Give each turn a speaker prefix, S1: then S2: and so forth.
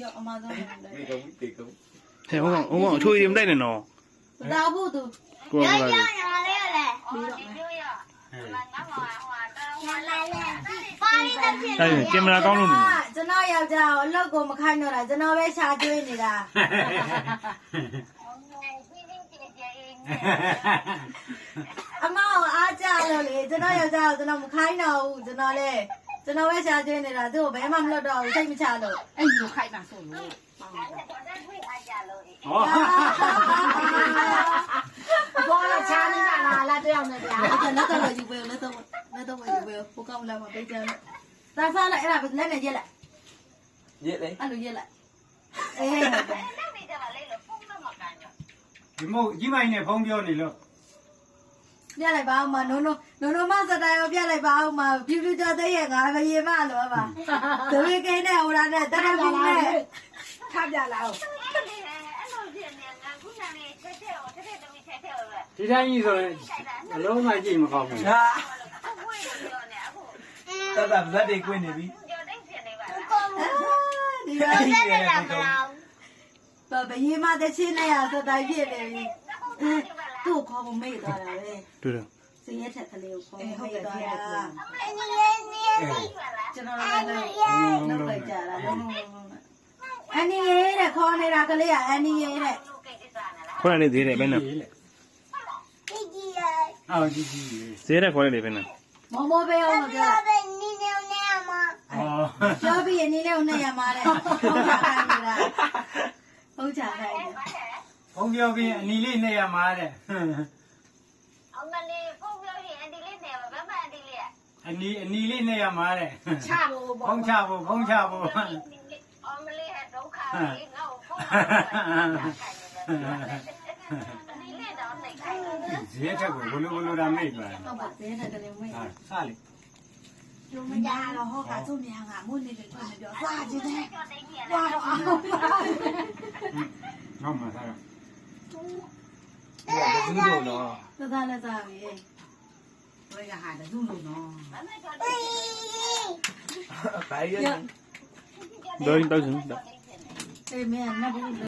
S1: ရောအမဆုံး
S2: တေကုန်းတေကုန်း
S3: ဟဲ့ဟုတ်ကောင်အချိုးရင်မတိုက်နဲ့နော်
S1: ဒါဖို့သူ
S3: ကိုယ်က
S1: ပြီးတော့မယ်
S3: အဲ့ကင်မရာကောင်းလို့နေ
S1: ကျွန်တော်ယောက်ျားကိုအလုပ်ကိုမခိုင်းတော့တာကျွန်တော်ပဲရှာကျွေးနေတာအမကိုအားကြလို့လေကျွန်တော်ယောက်ျားကိုကျွန်တော်မခိုင်းတော့ဘူးကျွန်တော်ပဲရှာကျွေးနေတာသူ့ကိုဘယ်မှမလွတ်တော့ဘူးစိတ်မချလို့
S4: အဲ့ဒီခိုက်ပါဆိုလို့
S2: ဟော
S4: ဘောလာချာနေတာလားတယောက်နဲ့တရား
S1: အဲ့ဒါလက်တော့ယူပေးလက်တော့ယူပေးဟိုကောင်လာမပေးကြလို့သာစားလိုက်အဲ့ဒါလက်နဲ့ရက်လိုက်
S2: ရစ်လေ
S1: အဲ့လိုရက်လိုက်အေး
S5: ဒီမို့ကြီးမိုင်းနဲ့ဖုံးပြောနေလို့
S1: ပြလိုက်ပါဦးမနိုးမစတိုင်ရောပြလိုက်ပါဦးမဖြူဖြူကြတဲ့ရဲ့ငါမရေမလို့ပါဒဝေကိန်းနဲ့ဟိုလာနဲ့တရမင်းနဲ့
S4: ခါပြလာအောင်
S5: ဒီတိုင်းကြီးဆိုရင်အလုံးမကြည့်မကောင်းဘူး
S2: ဟာတတ်တာဗတ်တွေကွင်းနေပြီ
S1: ဒီပါဘရေမတဲ့ချင်းနဲ့ရစတိုင်ပြည့်နေပြီသူ့ခေါ်ဖို့မေ့သွားတာပဲ
S3: တွေ့တယ်
S1: စင်ရက်ထက်ကလေးကိုခေါ်ဖို့မေ့သွားတာကျွန်တော်လည်းလောက်လိုက်ကြတာလုံးအန်နီရဲတဲ့ခေါ်နေတာကလေးကအန်နီရဲတဲ့
S3: ခေါ်ရနေသေးတယ်ဘယ်နဲ့
S5: အော်ကြီးကြီး
S3: ဈေးရက်ခေါ်ရနေဘယ်နဲ့
S1: မောပဲအောင်ပြော
S5: ဟော
S1: ပြောပြီးရင်နီလေးကိုနဲ့ရမှာတဲ့ဟုတ်ချာခိုင်းနေတာ
S5: ဖုံးပြောပြီးအနီလေးနဲ့ရမှာတဲ့အနီလေးနဲ့ရမှာတဲ့
S4: ချဖို့
S5: ဖုံးချဖို့ဖုံးချဖို့ဈေးထက်ကိုဘလိုတာမိတ်ပါ
S1: ဟုတ်ပါသေးတယ်ကလေးမင်း
S5: ဟာစလေ
S1: ကျုံမကြတော့ဟောကသူ့မြန်ကမွန်းနေတယ်တွေ့မပြောစားကြည့်တယ်ွာတော့အောင်
S5: ငေါ့မှာစားတော့
S2: ဒီကဘူးတော့နော်
S1: သသားလက်စားပြီ
S4: ဘယ်ကဟာလဲသူ့လို့နော်
S2: ဘာရ
S3: ဒေါင်းတောက်စင်
S1: အေးမင်းနတ်ဘူး